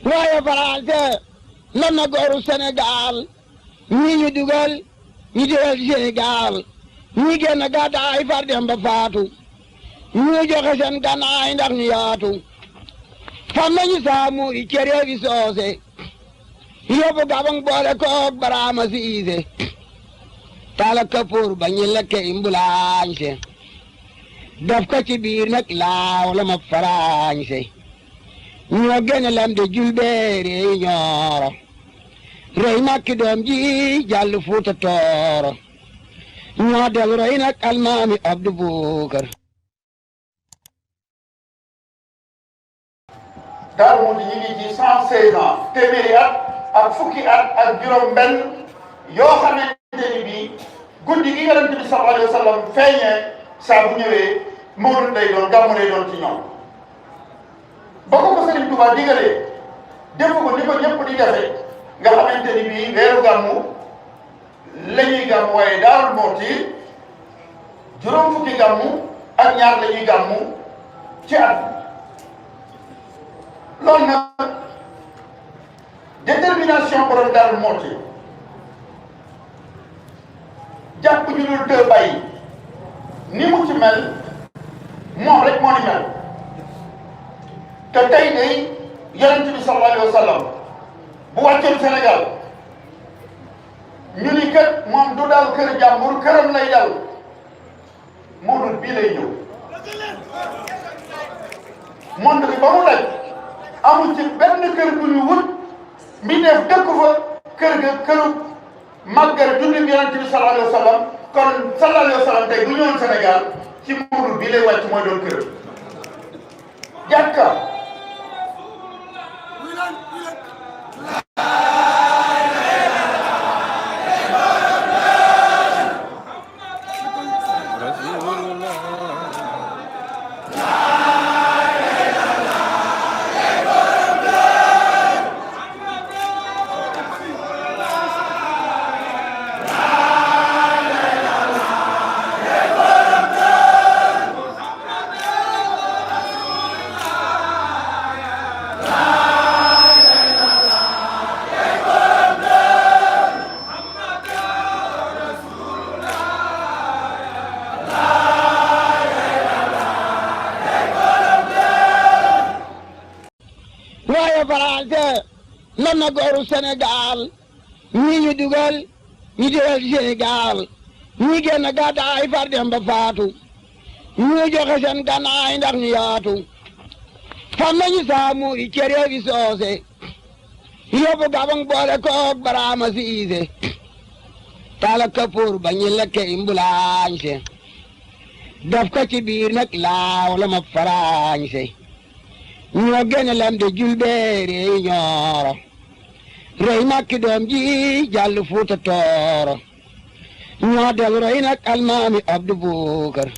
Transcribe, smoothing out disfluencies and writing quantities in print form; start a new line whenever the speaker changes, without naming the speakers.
waaye Faranse lan na gooru Sénégal ñii ñu dugal ñu dugal Sénégal ñii génn gàddaay far dem ba faatu ñu joxe seen gànnaay ndax ñu yaatu fam nañu saamu i cere bi soose yóbbu gabang boole koog baraama siise tala kapoor ba ñu lekke imbulaañse daf ko ci biir nag laaw la ma faraañse ñoo gën a lam de julbeere ñooro rey makki doom ji jàll fuuta tooro ñoo del rey nag almaami Abdu Bukar
Darou Mouhty ñi ngi ci 116 ans téeméeri at ak fukki at ak juróom benn yoo xamante ni bii guddi gi Yonent bi sallallahu alayhi wa sallam feeñee saa bu ñëwee Maoloud lay doon gàmmu lay doon ci ñoom ba ko Sëriñ Tuubaa digalee def ko ni ko ñëpp di defee nga xamante ni bii weeru gàmmu la ñuy gàmmu waaye Darou Mouhty juróom fukki gàmmu ak ñaar la ñuy gàmmu ci at loolu nag détermination borom Darou Mouhty jàpp ñu dul te bàyyi ni mu ci mel moom rek moo ni mel te tey day Yonent bi sallallahu alayhi wa sallam bu wàccoon Sénégal ñu ni kat moom du dal kër jàmbur këram lay dal Maoloud bii lay ñëw monde bi ba mu daj amul ci benn kër bu ñu wut mi def dëkk fa kër ga këru màggal dundin Yonent bi sallallahu alayhi wa sallam kon sallallahu alayhi wa sallam tey bu ñëwoon Sénégal ci Maoloud bii lay wàcc mooy doon kër jàkka
waaye Faranse lan na gooru Sénégal ñii ñu dugal Sénégal ñii génn gàddaay far dem ba faatu ñu joxe seen gànnaay ndax ñu yaatu fam nañu saamu i cere bi soose yóbbu gabang boole koog baraama siise tala kapoor ba ñu lekke imbulaañse daf ko ci biir nag laaw la ma faraañse ñoo gën a lam de julbeere ñooro rey makki doom ji jàll fuuta tooro ñoo del rey nag almaami Abdu Bukar